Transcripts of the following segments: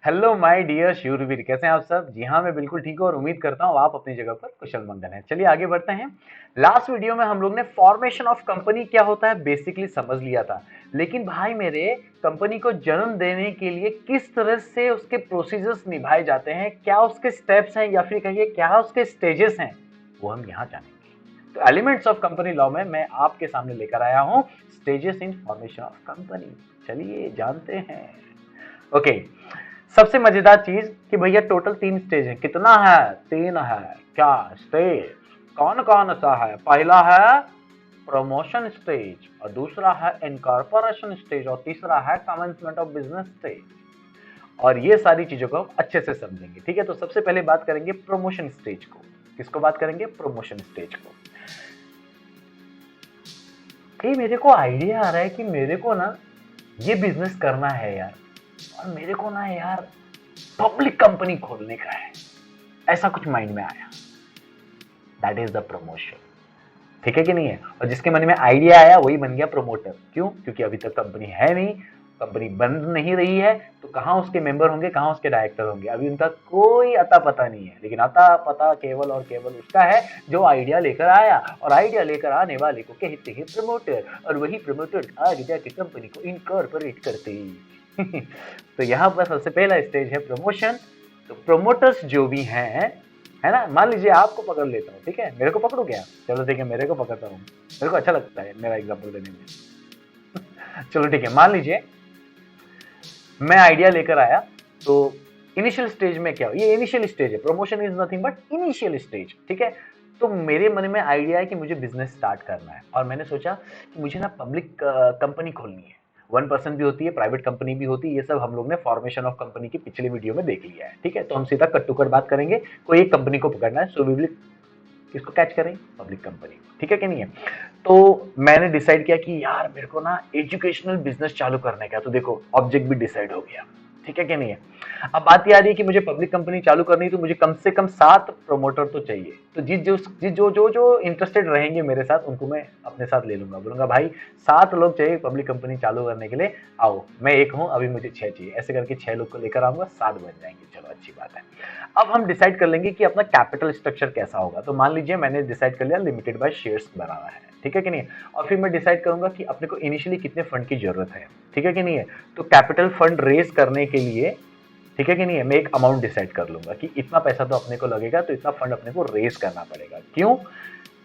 Hello my dear शूरवीर, कैसे हैं आप सब? जी हाँ, मैं बिल्कुल ठीक हूँ और उम्मीद करता हूँ आप अपनी जगह पर कुशल मंगल हैं। चलिए आगे बढ़ते हैं। लास्ट वीडियो में हम लोग ने फॉर्मेशन ऑफ कंपनी क्या होता है बेसिकली समझ लिया था, लेकिन भाई मेरे कंपनी को जन्म देने के लिए किस तरह से उसके प्रोसीजर्स निभाए जाते हैं, क्या उसके स्टेप्स हैं या फिर कहिए क्या उसके स्टेजेस हैं, वो हम यहाँ जानेंगे। तो एलिमेंट्स ऑफ कंपनी लॉ में मैं आपके सामने लेकर आया हूँ stages in formation of company. चलिए जानते हैं। ओके, सबसे मजेदार चीज कि भैया टोटल 3 स्टेज है। कितना है? 3 है। क्या स्टेज? कौन कौन सा है? पहला है प्रमोशन स्टेज और दूसरा है इनकॉर्पोरेशन स्टेज और तीसरा है कमेंसमेंट ऑफ बिजनेस स्टेज। और ये सारी चीजों को हम अच्छे से समझेंगे, ठीक है। तो सबसे पहले बात करेंगे प्रमोशन स्टेज को। किसको बात करेंगे? प्रमोशन स्टेज को। मेरे को आइडिया आ रहा है कि मेरे को ना ये बिजनेस करना है यार, और मेरे को ना यार पब्लिक कंपनी खोलने का है, ऐसा कुछ माइंड में आया। That is the promotion. ठीक है कि नहीं है? और जिसके मन में आइडिया आया वही बन गया प्रमोटर। क्यों? क्योंकि अभी तक कंपनी है नहीं, कंपनी बन नहीं रही है, तो कहां उसके मेंबर होंगे, कहां उसके डायरेक्टर होंगे, अभी उनका कोई अता पता नहीं है। लेकिन अता पता केवल और केवल उसका है जो आइडिया लेकर आया, और आइडिया लेकर आने वाले को कहते हैं प्रमोटर, और वही प्रमोटर आगे जाके कंपनी को इनकॉर्पोरेट करते तो यहाँ पर सबसे पहला स्टेज है प्रमोशन। तो प्रमोटर्स जो भी हैं, है ना, मान लीजिए आपको पकड़ लेता हूँ, ठीक है, मेरे को पकड़ो क्या? चलो ठीक है, मेरे को पकड़ता हूँ, मेरे को अच्छा लगता है मेरा एग्जांपल देने में। चलो ठीक है, मान लीजिए मैं आइडिया लेकर आया। तो इनिशियल स्टेज में क्या हो, ये इनिशियल स्टेज है, promotion is nothing but initial stage, ठीक है। तो मेरे मन में आइडिया है कि मुझे बिजनेस स्टार्ट करना है, और मैंने सोचा कि मुझे ना पब्लिक कंपनी खोलनी है। 1% भी होती है, प्राइवेट कंपनी भी होती है, ये सब हम लोग ने फॉर्मेशन ऑफ कंपनी की पिछले वीडियो में देख लिया है, ठीक है। तो हम सीधा कट टू कट बात करेंगे। कोई एक कंपनी को पकड़ना है, सो वी विल किसको कैच करें? पब्लिक कंपनी को, ठीक है कि नहीं है? तो मैंने डिसाइड किया कि यार मेरे को ना एजुकेशनल बिजनेस चालू करने का। तो देखो ऑब्जेक्ट भी डिसाइड हो गया, ठीक है कि नहीं है? अब बात ये आ रही है कि मुझे पब्लिक कंपनी चालू करनी है, तो मुझे कम से कम 7 प्रमोटर तो चाहिए। तो जिस जो इंटरेस्टेड रहेंगे मेरे साथ, उनको मैं अपने साथ ले लूंगा, बोलूंगा भाई 7 लोग चाहिए पब्लिक कंपनी चालू करने के लिए, आओ। मैं एक हूं, अभी मुझे 6 चाहिए, ऐसे करके 6 लोग को लेकर आऊंगा, 7 बन जाएंगे। चलो अच्छी बात है। अब हम डिसाइड कर लेंगे कि अपना कैपिटल स्ट्रक्चर कैसा होगा। तो मान लीजिए मैंने डिसाइड कर लिया लिमिटेड बाय शेयर्स बनाना है, ठीक है कि नहीं? और फिर मैं डिसाइड करूंगा कि अपने को इनिशियली कितने फंड की जरूरत है, ठीक है कि नहीं है? तो कैपिटल फंड रेज करने के लिए, ठीक है कि नहीं है, मैं एक अमाउंट डिसाइड कर लूंगा कि इतना पैसा तो अपने को लगेगा, तो इतना फंड अपने को रेज करना पड़ेगा। क्यों?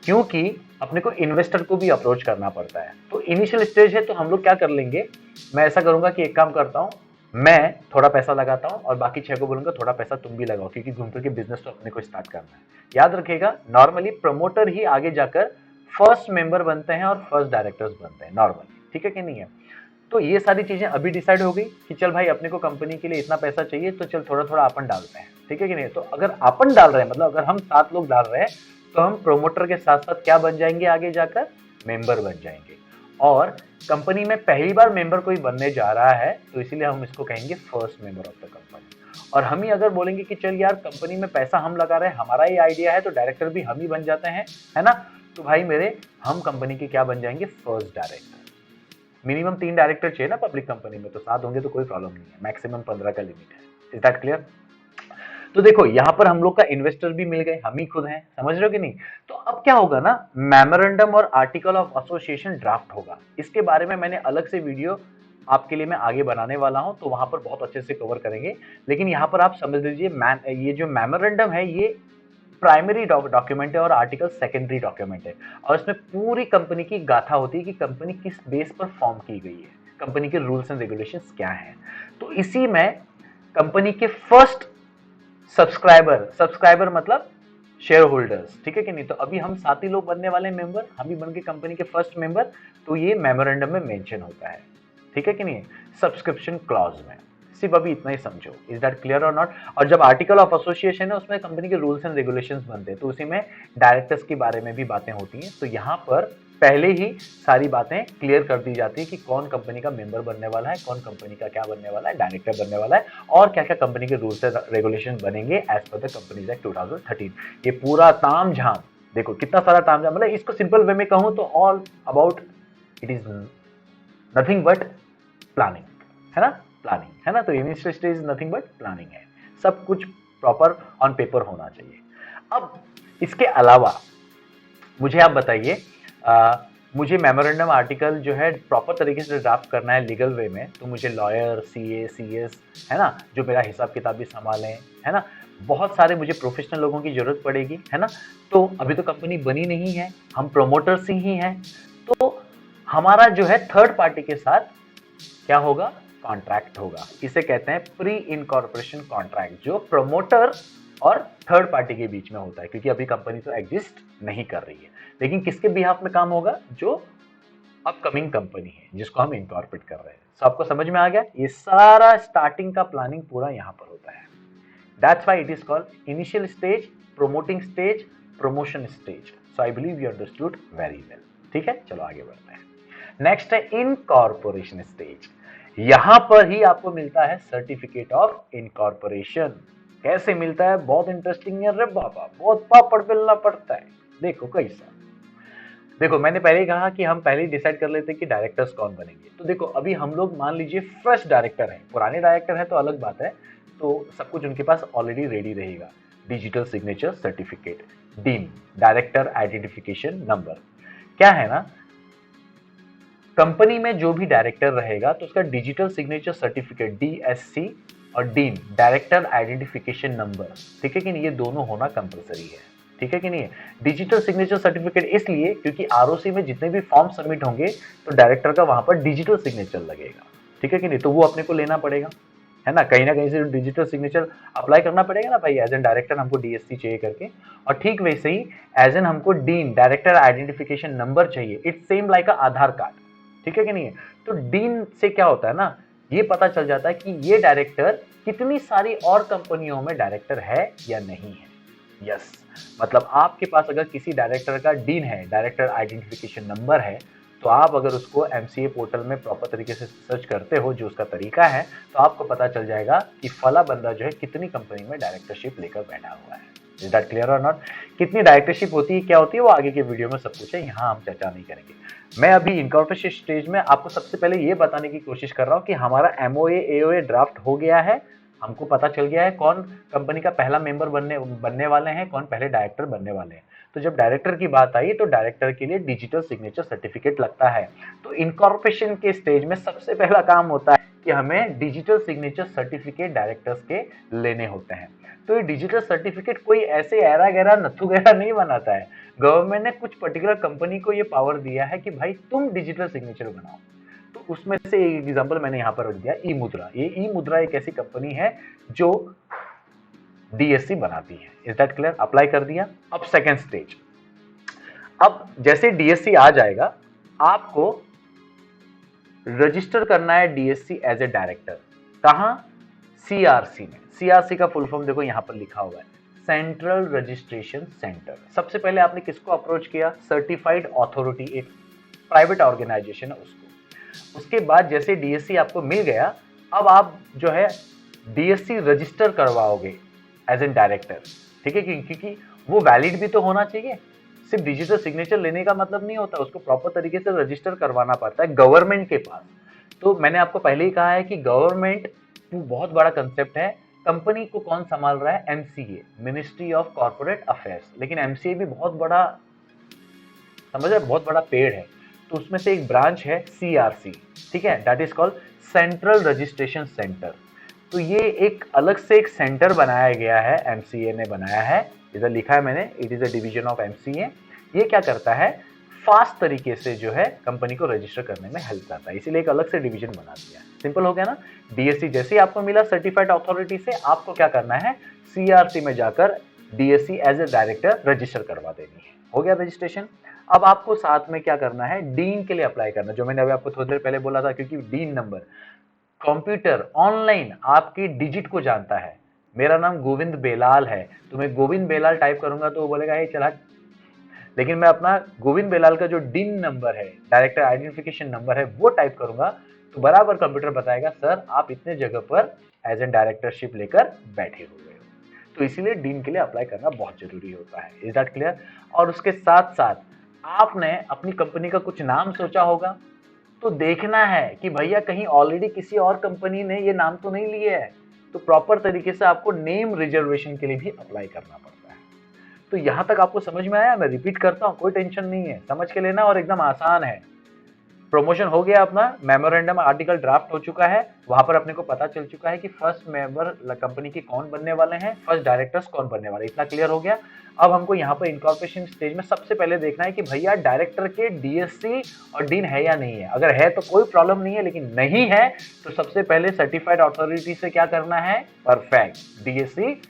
क्योंकि अपने को इन्वेस्टर को भी अप्रोच करना पड़ता है। तो इनिशियल स्टेज है, तो हम लोग क्या कर लेंगे, मैं ऐसा करूंगा कि एक काम करता हूं, मैं थोड़ा पैसा लगाता हूं और बाकी 6 को बोलूंगा थोड़ा पैसा तुम भी लगाओ, क्योंकि घूम फिर के बिजनेस तो अपने को स्टार्ट करना है। याद रखिएगा, नॉर्मली प्रमोटर ही आगे जाकर फर्स्ट मेंबर बनते हैं और फर्स्ट डायरेक्टर्स बनते हैं नॉर्मली, ठीक है कि नहीं है? तो ये सारी चीजें अभी डिसाइड हो गई कि चल भाई अपने को कंपनी के लिए इतना पैसा चाहिए, तो चल थोड़ा थोड़ा अपन डालते हैं, ठीक है कि नहीं? तो अगर अपन डाल रहे हैं, मतलब अगर हम 7 लोग डाल रहे हैं, तो हम प्रोमोटर के साथ साथ क्या बन जाएंगे आगे जाकर? मेंबर बन जाएंगे। और कंपनी में पहली बार मेंबर कोई बनने जा रहा है, तो इसीलिए हम इसको कहेंगे first member of the company. और हम ही अगर बोलेंगे कि चल यार कंपनी में पैसा हम लगा रहे हैं, हमारा ही आइडिया है, तो डायरेक्टर भी हम ही बन जाते हैं, है ना? तो भाई मेरे, हम कंपनी के क्या बन जाएंगे? First director. मिनिमम 3 डायरेक्टर चाहिए ना पब्लिक कंपनी में, तो 7 होंगे तो कोई प्रॉब्लम नहीं है, मैक्सिमम 15 का लिमिट है। Is that clear? तो देखो यहाँ पर हम लोग का इन्वेस्टर भी मिल गए, हम ही खुद हैं, समझ रहे हो कि नहीं? तो अब क्या होगा ना, मेमोरेंडम और आर्टिकल ऑफ एसोसिएशन ड्राफ्ट होगा। इसके बारे में मैंने अलग से वीडियो आपके लिए मैं आगे बनाने वाला हूं, तो वहां पर बहुत अच्छे से कवर करेंगे। लेकिन यहाँ पर आप समझ लीजिए, ये जो मेमोरेंडम है ये प्राइमरी डॉक्यूमेंट है और आर्टिकल सेकेंडरी डॉक्यूमेंट है। और इसमें पूरी कंपनी की गाथा होती है कि कंपनी किस बेस पर फॉर्म की गई है, कंपनी के रूल्स एंड रेगुलेशंस क्या हैं। तो इसी में कंपनी के फर्स्ट सब्सक्राइबर मतलब शेयर होल्डर्स, ठीक है कि नहीं? तो अभी हम 7 ही लोग बनने वाले मेंबर, हम ही बन के कंपनी के फर्स्ट मेंबर, तो ये मेमोरेंडम में मेंशन होता है, ठीक है कि नहीं? सब्सक्रिप्शन क्लॉज में। सिर्फ अभी इतना ही समझो। इज दैट क्लियर और नॉट? और जब आर्टिकल ऑफ एसोसिएशन है, उसमें कंपनी के रूल्स एंड रेगुलेशंस बनते हैं, तो उसी में डायरेक्टर्स के बारे में भी बातें होती हैं। तो यहाँ पर पहले ही सारी बातें क्लियर कर दी जाती है कि कौन कंपनी का मेंबर बनने वाला है, कौन कंपनी का क्या बनने वाला है, डायरेक्टर बनने वाला है, और क्या क्या कंपनी के रूल्स एंड रेगुलेशन बनेंगे as per the companies act 2013। ये पूरा ताम झाम, देखो कितना सारा ताम झाम, मतलब इसको सिंपल वे में कहूं तो all about it is nothing but planning, है ना? प्लानिंग, है ना। तो initial stage nothing but planning है, सब कुछ प्रॉपर ऑन पेपर होना चाहिए। अब इसके अलावा मुझे आप बताइए, मुझे मेमोरेंडम आर्टिकल जो है प्रॉपर तरीके से ड्राफ्ट करना है लीगल वे में, तो मुझे लॉयर, सीए, सीएस, है ना, जो मेरा हिसाब किताब भी संभालें, है ना, बहुत सारे मुझे प्रोफेशनल लोगों की जरूरत पड़ेगी, है ना। तो अभी तो कंपनी बनी नहीं है, हम प्रोमोटर्स ही हैं, तो हमारा जो है थर्ड पार्टी के साथ क्या होगा, कॉन्ट्रैक्ट होगा। इसे कहते हैं प्री इनकॉर्पोरेशन कॉन्ट्रैक्ट, जो प्रमोटर और थर्ड पार्टी के बीच में होता है, क्योंकि अभी कंपनी तो एग्जिस्ट नहीं कर रही है। लेकिन किसके बिहाफ में काम होगा, जो अपकमिंग कंपनी है जिसको हम इनकॉर्पोरेट कर रहे हैं। तो आपको समझ में आ गया, ये सारा स्टार्टिंग का प्लानिंग पूरा यहां पर होता है। That's why it is called initial stage, promoting stage, promotion stage. So I believe you understood very well. ठीक है, चलो आगे बढ़ते हैं। नेक्स्ट है इनकॉर्पोरेशन स्टेज। यहां पर ही आपको मिलता है सर्टिफिकेट ऑफ इनकॉर्पोरेशन। कैसे मिलता है, बहुत इंटरेस्टिंग है रे बाबा, बहुत पापड़ बेलना पड़ता है। देखो कैसा, देखो मैंने पहले ही कहा कि हम पहले ही डिसाइड कर लेते हैं कि डायरेक्टर्स कौन बनेंगे। तो देखो अभी हम लोग मान लीजिए फ्रेश डायरेक्टर हैं, पुराने डायरेक्टर हैं तो अलग बात है, तो सब कुछ उनके पास ऑलरेडी रेडी रहेगा। Digital signature certificate, dean, director identification number. क्या है ना, कंपनी में जो भी डायरेक्टर रहेगा तो उसका डिजिटल सिग्नेचर सर्टिफिकेट डीएससी और डीन, डायरेक्टर आइडेंटिफिकेशन नंबर, ठीक है कि नहीं, ये दोनों होना कंपलसरी है। ठीक है कि नहीं है। डिजिटल सिग्नेचर सर्टिफिकेट इसलिए क्योंकि आरओसी में जितने भी फॉर्म सबमिट होंगे तो डायरेक्टर का वहां पर डिजिटल सिग्नेचर लगेगा। ठीक है कि नहीं, तो वो अपने को लेना पड़ेगा, है ना, कहीं ना कहीं से डिजिटल सिग्नेचर अप्लाई करना पड़ेगा ना भाई, एज एन डायरेक्टर हमको डीएससी चाहिए करके। और ठीक वैसे ही एज एन हमको डीन, डायरेक्टर आइडेंटिफिकेशन नंबर चाहिए। It's same like Aadhaar card. ठीक है कि नहीं है। तो डीन से क्या होता है ना, ये पता चल जाता है कि ये डायरेक्टर कितनी सारी और कंपनियों में डायरेक्टर है या नहीं है। यस, मतलब आपके पास अगर किसी डायरेक्टर का डीन है, डायरेक्टर आइडेंटिफिकेशन नंबर है, तो आप अगर उसको एमसीए पोर्टल में प्रॉपर तरीके से सर्च करते हो, जो उसका तरीका है, तो आपको पता चल जाएगा कि फला बंदा जो है कितनी कंपनी में डायरेक्टरशिप लेकर बैठा हुआ है। इज दैट क्लियर और नॉट। कितनी डायरेक्टरशिप होती है, क्या होती है, वो आगे के वीडियो में सब कुछ है, यहाँ हम चर्चा नहीं करेंगे। मैं अभी इनकॉर्पोरेशन स्टेज में आपको सबसे पहले ये बताने की कोशिश कर रहा हूँ कि हमारा एमओए एओए ड्राफ्ट हो गया है, हमको पता चल गया है कौन कंपनी का पहला मेंबर बनने वाले हैं, कौन पहले डायरेक्टर बनने वाले हैं। तो जब डायरेक्टर की बात आई तो डायरेक्टर के लिए डिजिटल सिग्नेचर सर्टिफिकेट लगता है। तो इनकॉर्पोरेशन के स्टेज में सबसे पहला काम होता है कि हमें डिजिटल सिग्नेचर सर्टिफिकेट डायरेक्टर्स के लेने होते हैं। तो ये डिजिटल सर्टिफिकेट कोई ऐसे ऐरा गैरा नथु गैरा नहीं बनाता है। गवर्नमेंट ने कुछ पर्टिकुलर कंपनी को ये पावर दिया है कि भाई तुम डिजिटल सिग्नेचर बनाओ। तो उसमें से एक एग्जांपल मैंने यहाँ पर रख दिया, ई मुद्रा। ये ई मुद्रा एक ऐसी कंपनी है जो डीएससी बनाती है। Is that clear. अप्लाई कर दिया। अब सेकेंड स्टेज, अब जैसे डीएससी आ जाएगा आपको रजिस्टर करना है डीएससी एज ए डायरेक्टर। कहां, सीआरसी में। सीआरसी का फुल फॉर्म देखो यहां पर लिखा हुआ है, सेंट्रल रजिस्ट्रेशन सेंटर। सबसे पहले आपने किसको अप्रोच किया, सर्टिफाइड अथॉरिटी, एक प्राइवेट ऑर्गेनाइजेशन है उसको। उसके बाद जैसे डीएससी आपको मिल गया, अब आप जो है डीएससी रजिस्टर करवाओगे एज एन डायरेक्टर। ठीक है, क्योंकि वो वैलिड भी तो होना चाहिए। सिर्फ डिजिटल सिग्नेचर लेने का मतलब नहीं होता, उसको प्रॉपर तरीके से रजिस्टर करवाना पड़ता है गवर्नमेंट के पास। तो मैंने आपको पहले ही कहा है कि गवर्नमेंट बहुत बड़ा कंसेप्ट है। कंपनी को कौन संभाल रहा है, MCA, ministry of corporate affairs. लेकिन एमसीए भी बहुत बड़ा, समझ रहे, बहुत बड़ा पेड़ है। तो उसमें से एक ब्रांच है सीआरसी। ठीक है, that is called central registration centre. तो ये एक अलग से एक सेंटर बनाया गया है, एमसीए ने बनाया है। इधर लिखा है मैंने, it is a division of MCA. ये क्या करता है, फास्ट तरीके से जो है कंपनी को रजिस्टर करने में हेल्प करता है, इसीलिए एक अलग से डिवीजन बना दिया है। सिंपल हो गया ना। डीएससी जैसे ही आपको मिला सर्टिफाइड अथॉरिटी से, आपको क्या करना है, सीआरसी में जाकर DSC as a director register करवा देनी है। हो गया रजिस्ट्रेशन। अब आपको साथ में क्या करना है, डीन के लिए अप्लाई करना, जो मैंने अभी आपको थोड़ी देर पहले बोला था, क्योंकि डीन नंबर कंप्यूटर ऑनलाइन आपकी डिजिट को जानता है। मेरा नाम गोविंद बेलाल है, तो मैं गोविंद बेलाल टाइप करूंगा तो वो बोलेगा हे चला। लेकिन मैं अपना गोविंद बेलाल का जो डिन नंबर है, डायरेक्टर आइडेंटिफिकेशन नंबर है, वो टाइप करूंगा तो बराबर कंप्यूटर बताएगा सर आप इतने जगह पर एज एन डायरेक्टरशिप लेकर बैठे हुए हो। तो इसीलिए डीन के लिए अप्लाई करना बहुत जरूरी होता है। Is that clear. और उसके साथ साथ आपने अपनी कंपनी का कुछ नाम सोचा होगा, तो देखना है कि भैया कहीं ऑलरेडी किसी और कंपनी ने ये नाम तो नहीं लिए है। तो प्रॉपर तरीके से आपको नेम रिजर्वेशन के लिए भी अप्लाई करना पड़ता है। तो यहां तक आपको समझ में आया? मैं रिपीट करता हूं, कोई टेंशन नहीं है, समझ के लेना और एकदम आसान है। प्रमोशन हो गया अपना, मेमोरेंडम आर्टिकल ड्राफ्ट हो चुका है, वहां पर अपने को पता चल चुका है कि फर्स्ट मेंबर कंपनी के कौन बनने वाले हैं, फर्स्ट डायरेक्टर्स कौन बनने वाले, इतना क्लियर हो गया। अब हमको यहाँ पर इनकॉर्पोरेशन स्टेज में सबसे पहले देखना है कि भैया डायरेक्टर के डीएससी और डीन है या नहीं है। अगर है तो कोई प्रॉब्लम नहीं है, लेकिन नहीं है तो सबसे पहले सर्टिफाइड अथॉरिटी से क्या करना है, परफेक्ट डीएससी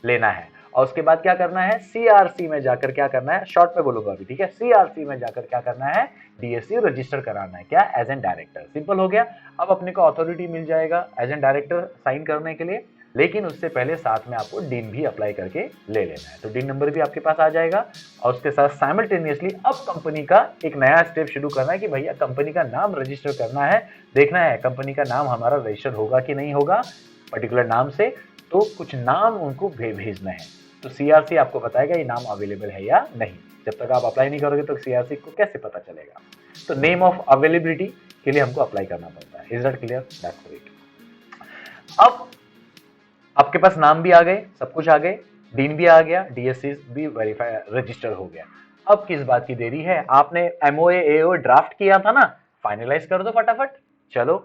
लेना है। और उसके बाद क्या करना है, सीआरसी में जाकर क्या करना है, शॉर्ट में बोलूंगा अभी, ठीक है, सीआरसी में जाकर क्या करना है, डीएससी रजिस्टर कराना है, क्या, एज एन डायरेक्टर। सिंपल हो गया। अब अपने को अथॉरिटी मिल जाएगा एज एन डायरेक्टर साइन करने के लिए, लेकिन उससे पहले साथ में आपको डीन भी अप्लाई करके ले लेना है। तो डीन नंबर भी आपके पास आ जाएगा और उसके साथ साइमल्टेनियसली अब कंपनी का एक नया स्टेप शुरू करना है कि भैया कंपनी का नाम रजिस्टर करना है, देखना है कंपनी का नाम हमारा रजिस्टर होगा कि नहीं होगा पर्टिकुलर नाम से। तो कुछ नाम उनको भेजना है, तो सीआरसी आपको बताएगा ये नाम अवेलेबल है या नहीं। जब तक आप अप्लाई नहीं करोगे तो सीआरसी को कैसे पता चलेगा? तो नेम ऑफ अवेलेबिलिटी के लिए हमको अप्लाई करना पड़ता है। Is that clear? That's it. अब आपके पास नाम भी आ गए, सब कुछ आ गए, डीन भी आ गया, डीएससी भी वेरीफाई रजिस्टर हो गया। अब किस बात की देरी है? आपने एमओए एओ ड्राफ्ट किया था ना, फाइनलाइज कर दो फटाफट। चलो,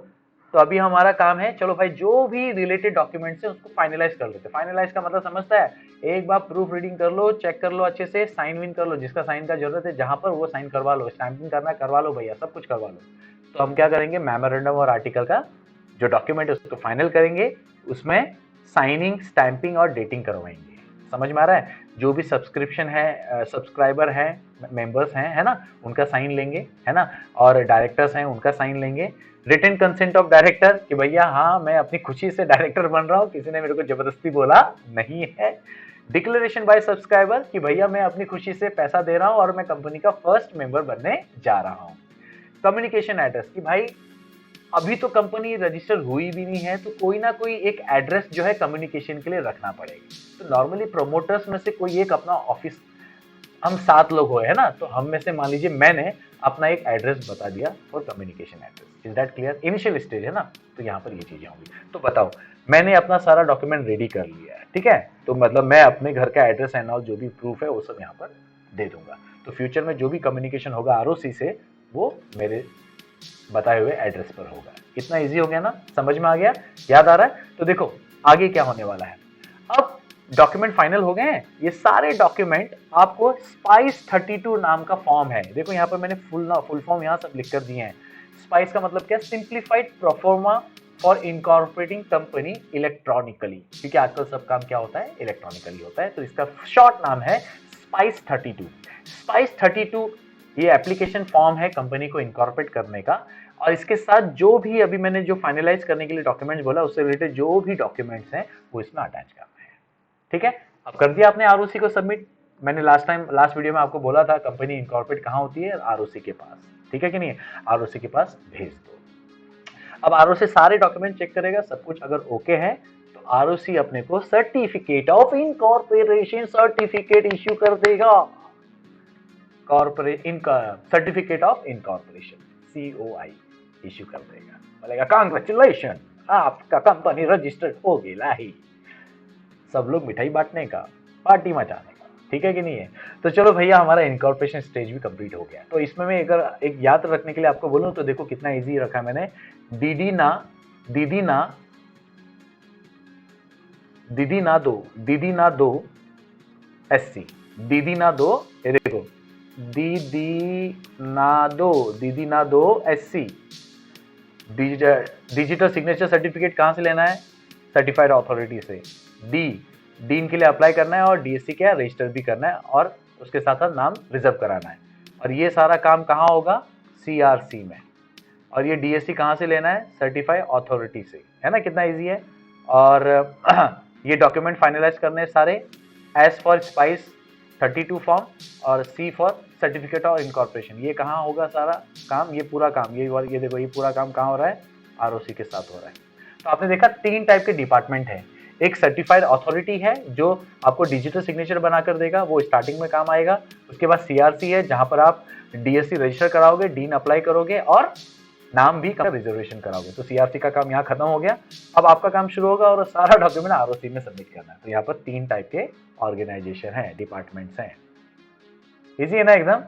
तो अभी हमारा काम है, चलो भाई जो भी रिलेटेड डॉक्यूमेंट्स है उसको फाइनलाइज कर लेते हैं। फाइनलाइज का मतलब समझता है, एक बार प्रूफ रीडिंग कर लो, चेक कर लो अच्छे से, साइन विन कर लो, जिसका साइन का जरूरत है जहां पर वो साइन करवा लो, स्टैंपिंग करना है करवा लो भैया, सब कुछ करवा लो। तो हम क्या करेंगे, मेमोरेंडम और आर्टिकल का जो डॉक्यूमेंट है उसको फाइनल करेंगे, उसमें साइनिंग, स्टैंपिंग और डेटिंग करवाएंगे। समझ में आ रहा है? जो भी सब्सक्रिप्शन है, सब्सक्राइबर है, मेंबर्स हैं, है ना, उनका साइन लेंगे, है ना, और डायरेक्टर्स हैं उनका साइन लेंगे। रिटन कंसेंट ऑफ डायरेक्टर कि भैया हाँ मैं अपनी खुशी से डायरेक्टर बन रहा हूँ, किसी ने मेरे को जबरदस्ती बोला नहीं है। डिक्लेरेशन बाय सब्सक्राइबर कि भैया मैं अपनी खुशी से पैसा दे रहा हूँ और मैं कंपनी का फर्स्ट मेंबर बनने जा रहा हूँ। कम्युनिकेशन एड्रेस कि भाई अभी तो कंपनी रजिस्टर हुई भी नहीं है, तो कोई ना कोई एक एड्रेस जो है कम्युनिकेशन के लिए रखना पड़ेगा। तो नॉर्मली प्रोमोटर्स में से कोई एक अपना ऑफिस, हम 7 लोग हुए है ना, तो हम में से मान लीजिए मैंने अपना एक एड्रेस बता दिया for communication address. Is that clear? Initial stage है ना, तो यहाँ पर ये चीजें होंगी। तो बताओ, मैंने अपना सारा डॉक्यूमेंट रेडी कर लिया है, ठीक है, तो मतलब मैं अपने घर का एड्रेस एंड ऑल जो भी प्रूफ है वो सब यहाँ पर दे दूंगा। तो फ्यूचर में जो भी कम्युनिकेशन होगा आरओसी से, वो मेरे बताए हुए एड्रेस पर होगा। कितना इजी हो गया ना, समझ में आ गया, याद आ रहा है? तो देखो आगे क्या होने वाला है। अब डॉक्यूमेंट फाइनल हो गए हैं, ये सारे डॉक्यूमेंट आपको स्पाइस 32 नाम का फॉर्म है। देखो यहाँ पर मैंने फुल फॉर्म यहाँ सब लिख कर दिए हैं। स्पाइस का मतलब क्या? Simplified proforma for incorporating company electronically, क्योंकि आजकल सब काम क्या होता है, इलेक्ट्रॉनिकली होता है, तो इसका शॉर्ट नाम है स्पाइस 32। स्पाइस 32 ये एप्लीकेशन फॉर्म है कंपनी को इनकॉर्पोरेट करने का, और इसके साथ जो भी अभी मैंने जो फाइनलाइज करने के लिए डॉक्यूमेंट्स बोला उससे रिलेटेड जो भी डॉक्यूमेंट्स हैं वो इसमें अटैच करना है। ठीक है, अब कर दिया आपने आरओसी को सबमिट। मैंने लास्ट वीडियो में आपको बोला था कंपनी इनकॉर्पोरेट कहाँ होती है, आरओसी के पास, ठीक है कि नहीं? आरओसी के पास भेज दो। अब आरओसी सारे डॉक्यूमेंट चेक करेगा, सब कुछ अगर ओके है तो आरओसी अपने को certificate of incorporation certificate issue कर देगा। Certificate of incorporation COI issue कर देगा, बोलेगा कांग्रेचुलेशन, आपका कंपनी रजिस्टर्ड हो गया ही। सब लोग मिठाई बांटने का, पार्टी मचाने का, ठीक है कि नहीं है? तो चलो भैया हमारा इनकॉर्पोरेशन स्टेज भी कंप्लीट हो गया। तो इसमें मैं अगर एक याद रखने के लिए आपको बोलूं तो देखो कितना इजी रखा मैंने। दीदी ना दो SC, दीदी ना दो, ये देखो दीदी ना दो SC। डिजिटल सिग्नेचर सर्टिफिकेट कहां से लेना है? सर्टिफाइड अथॉरिटी से। डीन के लिए अप्लाई करना है और डीएससी क्या रजिस्टर भी करना है और उसके साथ साथ नाम रिजर्व कराना है। और ये सारा काम कहाँ होगा? CRC में। और ये डीएससी कहाँ से लेना है? सर्टिफाइड अथॉरिटी से, है ना? कितना इजी है। और ये डॉक्यूमेंट फाइनलाइज करने सारे एज फॉर स्पाइस 32 फॉर्म और C for certificate of incorporation. ये कहाँ होगा सारा काम? ये पूरा काम, ये देखो, ये पूरा काम कहाँ हो रहा है? आरओसी के साथ हो रहा है। तो आपने देखा 3 टाइप के डिपार्टमेंट है। एक सर्टिफाइड अथॉरिटी है जो आपको डिजिटल सिग्नेचर बनाकर देगा, वो स्टार्टिंग में काम आएगा। उसके बाद CRC है जहां पर आप DSC रजिस्टर कराओगे, डीन अप्लाई करोगे और नाम भी रिजर्वेशन कराओगे। तो सीआरसी का काम यहाँ खत्म हो गया। अब आपका काम शुरू होगा और सारा डॉक्यूमेंट आरओसी में सबमिट करना है। तो यहाँ पर 3 टाइप के ऑर्गेनाइजेशन है, डिपार्टमेंट्स हैं। इजी है ना एकदम?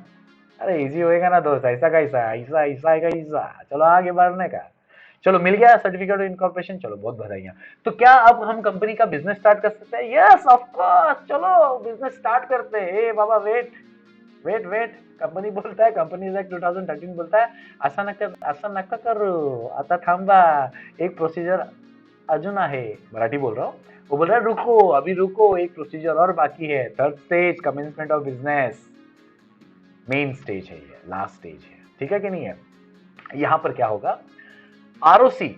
अरे इजी होएगा ना दोस्त, ऐसा का ऐसा ऐसा ऐसा का ऐसा। चलो आगे बढ़ने का। चलो मिल गया सर्टिफिकेट ऑफ इनकॉर्पोरेशन, चलो बहुत बधाइयां। तो क्या अब हम कंपनी का बिजनेस स्टार्ट कर सकते हैं? यस ऑफ कोर्स, चलो बिजनेस स्टार्ट करते हैं। ए बाबा वेट वेट वेट, कंपनी बोलता है, कंपनी एक्ट 2013 बोलता है असं नका करू, आता थांबा, एक प्रोसीजर अजून आहे। मराठी बोल रहा हूँ। वो बोल रहा है रुको, अभी रुको, एक प्रोसीजर और बाकी है। Third stage, commencement of business. Main stage है ये, लास्ट स्टेज है, ठीक है कि नहीं है? यहां पर क्या होगा, आरओसी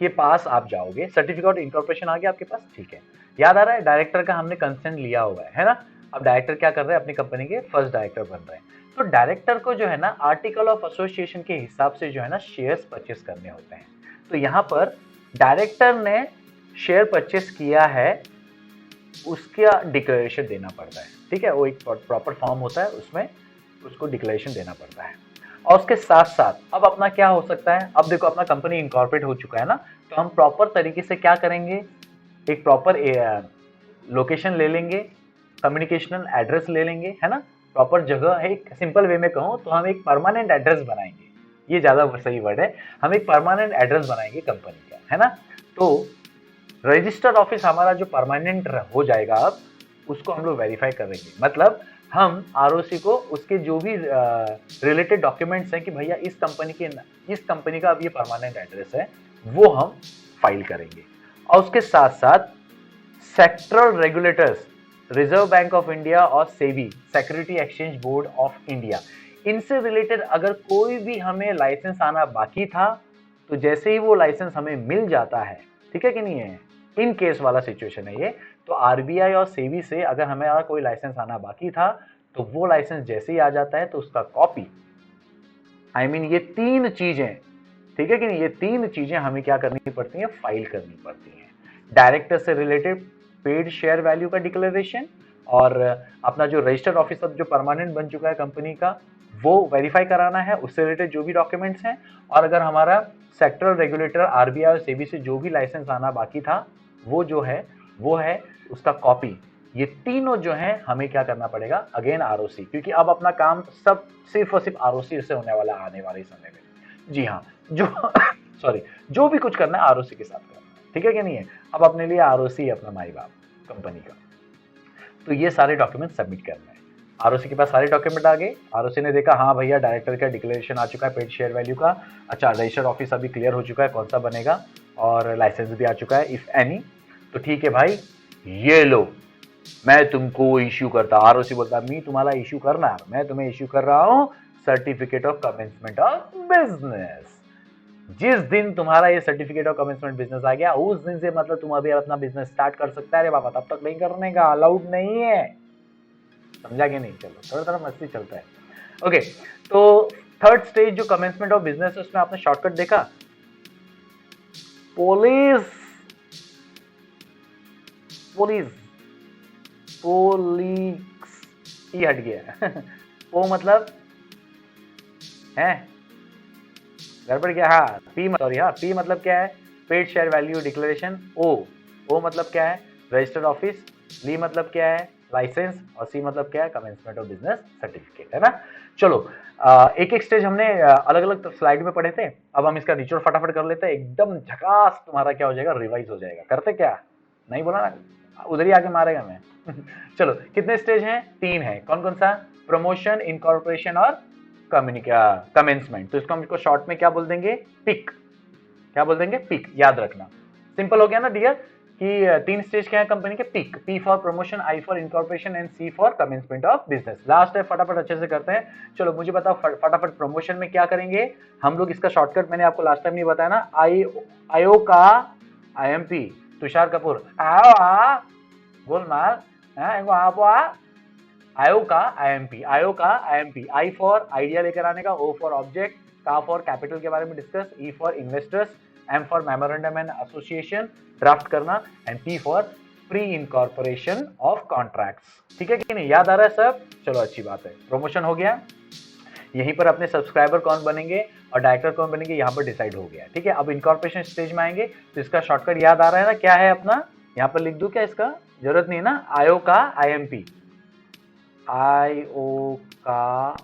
के पास आप जाओगे, सर्टिफिकेट इनकॉर्पोरेशन आ गया आपके पास, ठीक है। याद आ रहा है, डायरेक्टर का हमने कंसेंट लिया हुआ है ना? अब डायरेक्टर क्या कर रहे हैं, अपनी कंपनी के फर्स्ट डायरेक्टर बन रहे हैं। तो डायरेक्टर को जो है ना, आर्टिकल ऑफ एसोसिएशन के हिसाब से जो है ना, शेयर्स परचेस करने होते हैं। तो यहां पर डायरेक्टर ने शेयर परचेस किया है, उसका डिक्लेरेशन देना पड़ता है, ठीक है। वो एक प्रॉपर फॉर्म होता है, उसमें उसको डिक्लेरेशन देना पड़ता है। और उसके साथ साथ अब अपना क्या हो सकता है, अब देखो अपना कंपनी इनकॉर्पोरेट हो चुका है ना, तो हम प्रॉपर तरीके से क्या करेंगे, एक प्रॉपर लोकेशन ले लेंगे, कम्युनिकेशनल एड्रेस ले लेंगे, है ना, प्रॉपर जगह है। एक सिंपल वे में कहूँ तो हम एक परमानेंट एड्रेस बनाएंगे, ये ज्यादा सही वर्ड है। हम एक परमानेंट एड्रेस बनाएंगे कंपनी का, है ना। तो रजिस्टर्ड ऑफिस हमारा जो परमानेंट हो जाएगा, अब उसको हम लोग वेरीफाई करेंगे। मतलब हम आरओसी को उसके जो भी रिलेटेड डॉक्यूमेंट्स हैं कि भैया इस कंपनी का अब ये परमानेंट एड्रेस है, वो हम फाइल करेंगे। और उसके साथ साथ sectoral regulators, Reserve Bank of India और SEBI, security exchange board of India, इनसे रिलेटेड अगर कोई भी हमें लाइसेंस आना बाकी था, तो जैसे ही वो लाइसेंस हमें मिल जाता है, ठीक है कि नहीं है, इन केस वाला सिचुएशन है ये, तो आरबीआई और सेबी से अगर हमें कोई लाइसेंस आना बाकी था, तो वो लाइसेंस जैसे ही आ जाता है तो उसका कॉपी, ये 3 चीजें, ठीक है कि नहीं, ये 3 चीजें हमें क्या करनी पड़ती हैं, फाइल करनी पड़ती हैं। डायरेक्टर से रिलेटेड पेड शेयर वैल्यू का डिक्लेरेशन, और अपना जो रजिस्टर्ड ऑफिस अब जो परमानेंट बन चुका है कंपनी का, वो वेरीफाई कराना है, उससे रिलेटेड जो भी डॉक्यूमेंट्स हैं। और अगर हमारा सेक्टरल रेगुलेटर आरबीआई और सेबी से जो भी लाइसेंस आना बाकी था, वो जो है वो है उसका कॉपी। ये तीनों जो है हमें क्या करना पड़ेगा, अगेन आरओसी, क्योंकि अब अपना काम सब सिर्फ और सिर्फ आरओसी से होने वाला आने वाले समय में। जी हाँ, जो सॉरी, जो भी कुछ करना है आरओसी के साथ करना है, ठीक है कि नहीं है। अब अपने लिए आरओसी अपना माई बाप कंपनी का। तो ये सारे डॉक्यूमेंट सबमिट करना है। आरओसी के पास सारे डॉक्यूमेंट आ गए, आरओसी ने देखा हाँ भैया डायरेक्टर का डिक्लेरेशन आ चुका है पेड शेयर वैल्यू का, अच्छा रजिस्टर्ड ऑफिस अभी क्लियर हो चुका है कौन सा बनेगा, और लाइसेंस भी आ चुका है इफ एनी, तो ठीक है भाई, ये लो मैं तुमको इश्यू करता, आरओसी बोलता मी तुम्हाला इश्यू करना, मैं तुम्हें इश्यू कर रहा हूं certificate of commencement of business. जिस दिन तुम्हारा ये सर्टिफिकेट ऑफ कमेंसमेंट बिजनेस आ गया, उस दिन से मतलब तुम अभी अपना बिजनेस स्टार्ट कर सकता है रे बाबा, तब तक नहीं करने का, अलाउड नहीं है, समझा कि नहीं। चलो थोड़ा थोड़ा मस्ती चलता है। ओके, तो थर्ड स्टेज जो कमेंसमेंट ऑफ बिजनेस है, उसमें आपने शॉर्टकट देखा, पुलिस पुलिस पोलिक्स, ये हट गया ओ मतलब है गड़बड़ क्या, हाँ पी सॉरी, हाँ पी मतलब क्या है, पेड शेयर वैल्यू डिक्लेरेशन। ओ मतलब क्या है, रजिस्टर्ड ऑफिस। ली मतलब क्या है, लाइसेंस। और सी मतलब क्या है, कमेंसमेंट ऑफ बिजनेस सर्टिफिकेट, है ना। चलो एक एक स्टेज हमने अलग अलग स्लाइड में पढ़े थे, अब हम इसका निचोड़ फटाफट कर लेते हैं, एकदम झकास तुम्हारा क्या हो जाएगा, रिवाइज हो जाएगा। करते क्या, नहीं बोला ना, उधर ही आके मारेगा मैं चलो कितने स्टेज हैं, 3 है। कौन कौन सा, प्रमोशन, इनकॉर्पोरेशन और कमेंसमेंट। तो इसको हमको शॉर्ट में क्या बोल देंगे, पिक। क्या बोल देंगे, पिक, याद रखना। सिंपल हो गया ना डियर, कि 3 स्टेज क्या है कंपनी के, PIC, P for promotion, I for incorporation and C for commencement of business. Last है, फटाफट अच्छे से करते हैं। चलो मुझे बताओ फटाफट, प्रमोशन में क्या करेंगे हम लोग, इसका शॉर्टकट मैंने आपको लास्ट टाइम नहीं बताया ना, आईओ का आईएमपी, तुषार कपूर आ गोलमाल, आयो का आईएमपी, आई फॉर आइडिया लेकर आने का, ओ फॉर ऑब्जेक्ट, का फॉर कैपिटल के बारे में discuss, E for investors, M for memorandum and association draft करना, and P for pre incorporation of contracts. ठीक है कि नहीं, याद आ रहा है सब, चलो अच्छी बात है। प्रमोशन हो गया, यहीं पर अपने सब्सक्राइबर कौन बनेंगे और डायरेक्टर कौन बनेंगे यहाँ पर डिसाइड हो गया। ठीक है, अब इनकॉर्पोरेशन स्टेज में आएंगे तो इसका शॉर्टकट याद आ रहा है ना, क्या है अपना, यहाँ पर लिख दूं क्या, इसका जरूरत नहीं है ना, आईओ का आईएमपी, आईओ का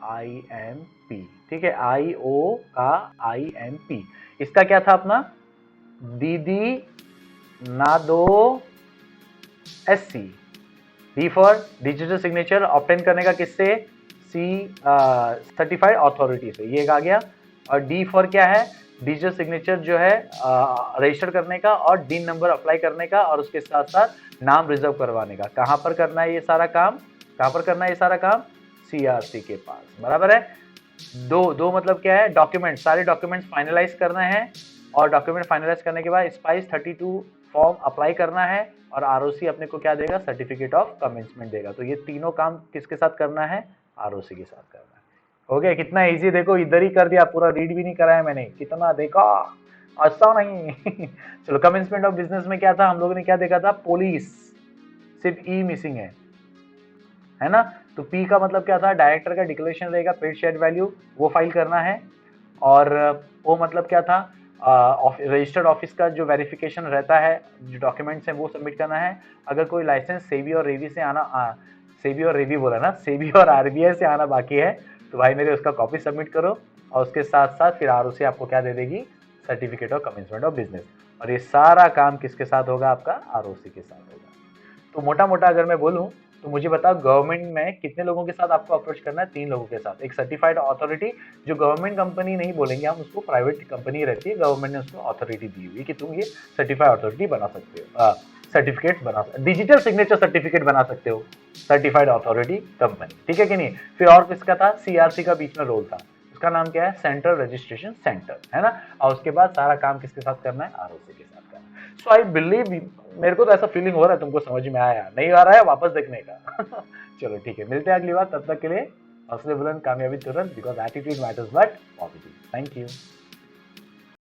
आईएमपी। ठीक है, आईओ का आईएमपी, इसका क्या था अपना, दीदी नादो एससी। D for digital signature obtain करने का किससे, सी सर्टिफाइड अथॉरिटी से, ये आ गया। और डी फॉर क्या है, डिजिटल सिग्नेचर जो है रजिस्टर करने का और डीन नंबर अप्लाई करने का और उसके साथ साथ नाम रिजर्व करवाने का। कहां पर करना है ये सारा काम, कहां पर करना है ये सारा काम, सीआरसी के पास, बराबर है। दो मतलब क्या है, डॉक्यूमेंट, सारे डॉक्यूमेंट्स फाइनलाइज करना है और डॉक्यूमेंट फाइनलाइज करने के बाद स्पाइस 32 फॉर्म अप्लाई करना है और आरओसी अपने को क्या देगा, सर्टिफिकेट ऑफ कमेंसमेंट देगा। तो ये तीनों काम किसके साथ करना है, आरओसी के साथ करना है। हो गया, कितना इजी, देखो इधर ही कर दिया, पूरा रीड भी नहीं कराया मैंने, कितना देखा, अच्छा नहीं। चलो, कमेंसमेंट ऑफ बिजनेस में क्या था, हम लोगों ने क्या देखा था, पुलिस, सिर्फ ई मिसिंग है ना। तो पी का मतलब क्या था, डायरेक्टर का डिक्लेरेशन रहेगा, पेड शेयर वैल्यू वो फाइल करना है। और ओ मतलब क्या था, रजिस्टर्ड ऑफिस का जो वेरिफिकेशन रहता है, जो डॉक्यूमेंट्स हैं वो सबमिट करना है। अगर कोई लाइसेंस सेबी और रेवी से आना, सेबी और रेवी बोला ना, सेबी और आरबीआई से आना बाकी है तो भाई मेरे उसका कॉपी सबमिट करो और उसके साथ साथ फिर आरओसी आपको क्या दे देगी, certificate of commencement of business. और ये सारा काम किसके साथ होगा, आपका आरओसी के साथ होगा। तो मोटा मोटा अगर मैं बोलूं तो मुझे बताओ गवर्नमेंट में कितने लोगों के साथ आपको अप्रोच करना है, 3 लोगों के साथ। एक सर्टिफाइड अथॉरिटी, जो गवर्नमेंट कंपनी नहीं बोलेंगे हम उसको, प्राइवेट कंपनी रहती है, गवर्नमेंट ने उसको अथॉरिटी दी हुई कि तुम ये सर्टिफाइड अथॉरिटी बना सकते हो, सर्टिफिकेट बना, डिजिटल सिग्नेचर सर्टिफिकेट बना सकते हो, सर्टिफाइड अथॉरिटी कंपनी। ठीक है कि नहीं। फिर और किसका था, सीआरसी का बीच में रोल था, उसका नाम क्या है, सेंट्रल रजिस्ट्रेशन सेंटर, है ना। और उसके बाद सारा काम किसके साथ करना है, आरओसी के साथ करना है। सो आई बिलीव, मेरे को तो ऐसा फीलिंग हो रहा है तुमको समझ में आया, नहीं आ रहा है वापस देखने का। चलो ठीक है, मिलते हैं अगली बार, तब तक के लिए हौसले बुलंद, कामयाबी तुरंत, because attitude matters but positive. Thank you.